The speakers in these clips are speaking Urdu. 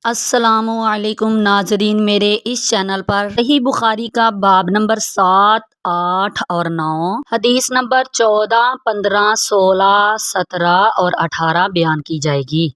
السلام علیکم ناظرین، میرے اس چینل پر صحیح بخاری کا باب نمبر 7، 8 اور 9، حدیث نمبر 14، 15، 16، 17 اور 18 بیان کی جائے گی۔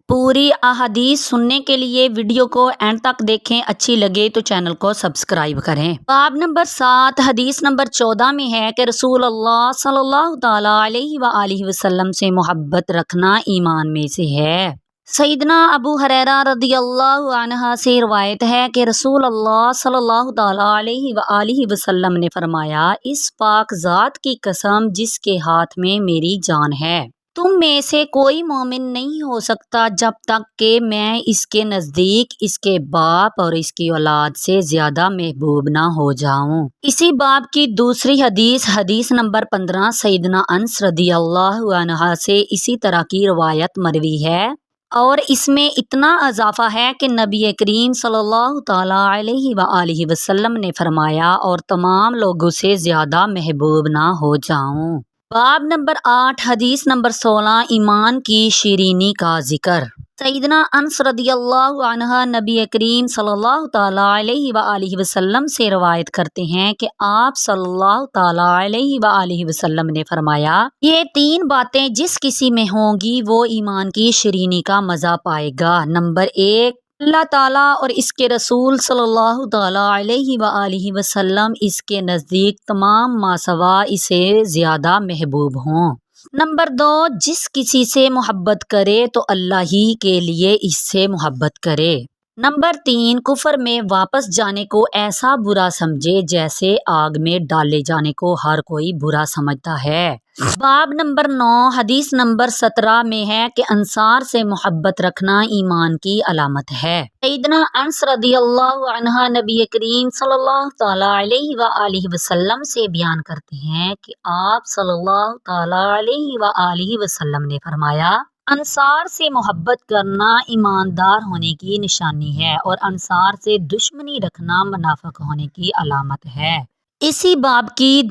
پوری احادیث سننے کے لیے ویڈیو کو اینڈ تک دیکھیں، اچھی لگے تو چینل کو سبسکرائب کریں۔ باب نمبر 7 حدیث نمبر 14 میں ہے کہ رسول اللہ صلی اللہ تعالی علیہ وآلہ وسلم سے محبت رکھنا ایمان میں سے ہے۔ سیدنا ابو ہریرہ رضی اللہ عنہ سے روایت ہے کہ رسول اللہ صلی اللہ تعالی علیہ وآلہ وسلم نے فرمایا، اس پاک ذات کی قسم جس کے ہاتھ میں میری جان ہے، تم میں سے کوئی مومن نہیں ہو سکتا جب تک کہ میں اس کے نزدیک اس کے باپ اور اس کی اولاد سے زیادہ محبوب نہ ہو جاؤں۔ اسی باب کی دوسری حدیث، حدیث نمبر 15، سیدنا انس رضی اللہ عنہ سے اسی طرح کی روایت مروی ہے، اور اس میں اتنا اضافہ ہے کہ نبی کریم صلی اللہ تعالی علیہ وآلہ وسلم نے فرمایا، اور تمام لوگوں سے زیادہ محبوب نہ ہو جاؤں۔ باب نمبر 8 حدیث نمبر 16، ایمان کی شیرینی کا ذکر۔ سیدنا انس رضی اللہ عنہ نبی کریم صلی اللہ تعالی علیہ وآلہ وسلم سے روایت کرتے ہیں کہ آپ صلی اللہ تعالی علیہ وآلہ وسلم نے فرمایا، یہ 3 باتیں جس کسی میں ہوں گی وہ ایمان کی شیرینی کا مزہ پائے گا۔ نمبر 1، اللہ تعالیٰ اور اس کے رسول صلی اللہ تعالی علیہ وآلہ وسلم اس کے نزدیک تمام ماسوا اسے زیادہ محبوب ہوں۔ نمبر 2، جس کسی سے محبت کرے تو اللہ ہی کے لیے اس سے محبت کرے۔ نمبر 3، کفر میں واپس جانے کو ایسا برا سمجھے جیسے آگ میں ڈالے جانے کو ہر کوئی برا سمجھتا ہے۔ باب نمبر 9 حدیث نمبر 17 میں ہے کہ انصار سے محبت رکھنا ایمان کی علامت ہے۔ سیدنا انس رضی اللہ عنہ نبی کریم صلی اللہ تعالی علیہ وآلہ وسلم سے بیان کرتے ہیں کہ آپ صلی اللہ تعالی علیہ وآلہ وسلم نے فرمایا، انصار سے محبت کرنا ایماندار ہونے کی نشانی ہے، اور انصار سے دشمنی رکھنا منافق ہونے کی علامت ہے۔ اسی باب کی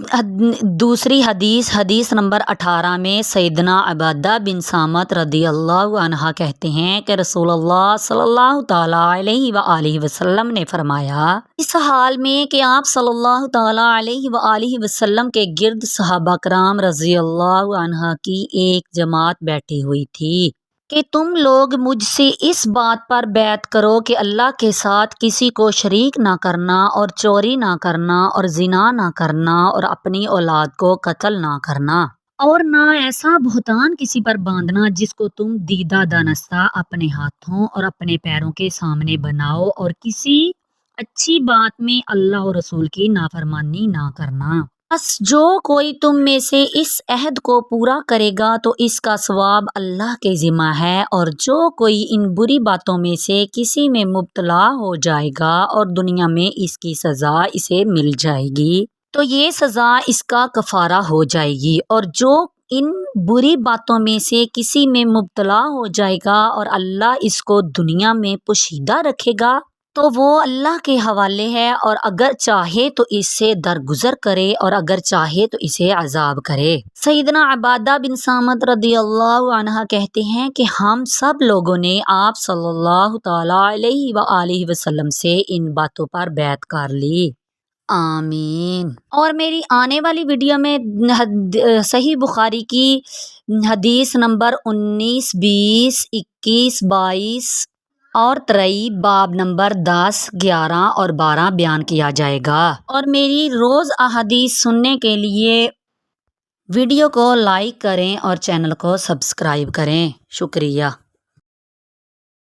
دوسری حدیث، حدیث نمبر 18 میں سیدنا عبادہ بن صامت رضی اللہ عنہ کہتے ہیں کہ رسول اللہ صلی اللہ تعالی علیہ وآلہ وسلم نے فرمایا، اس حال میں کہ آپ صلی اللہ تعالی علیہ وآلہ وسلم کے گرد صحابہ کرام رضی اللہ عنہ کی ایک جماعت بیٹھی ہوئی تھی کہ تم لوگ مجھ سے اس بات پر بیعت کرو کہ اللہ کے ساتھ کسی کو شریک نہ کرنا، اور چوری نہ کرنا، اور زنا نہ کرنا، اور اپنی اولاد کو قتل نہ کرنا، اور نہ ایسا بہتان کسی پر باندھنا جس کو تم دیدہ دانستہ اپنے ہاتھوں اور اپنے پیروں کے سامنے بناؤ، اور کسی اچھی بات میں اللہ اور رسول کی نافرمانی نہ کرنا۔ بس جو کوئی تم میں سے اس عہد کو پورا کرے گا تو اس کا ثواب اللہ کے ذمہ ہے، اور جو کوئی ان بری باتوں میں سے کسی میں مبتلا ہو جائے گا اور دنیا میں اس کی سزا اسے مل جائے گی تو یہ سزا اس کا کفارہ ہو جائے گی، اور جو ان بری باتوں میں سے کسی میں مبتلا ہو جائے گا اور اللہ اس کو دنیا میں پوشیدہ رکھے گا تو وہ اللہ کے حوالے ہے، اور اگر چاہے تو اس سے درگزر کرے اور اگر چاہے تو اسے عذاب کرے۔ سیدنا عبادہ بن صامت رضی اللہ عنہ کہتے ہیں کہ ہم سب لوگوں نے آپ صلی اللہ تعالی علیہ وآلہ وسلم سے ان باتوں پر بیعت کر لی۔ آمین۔ اور میری آنے والی ویڈیو میں صحیح بخاری کی حدیث نمبر 19، 20، 21، 22 اور 23، باب نمبر 10، 11 اور 12 بیان کیا جائے گا۔ اور میری روز احادیث سننے کے لیے ویڈیو کو لائک کریں اور چینل کو سبسکرائب کریں۔ شکریہ۔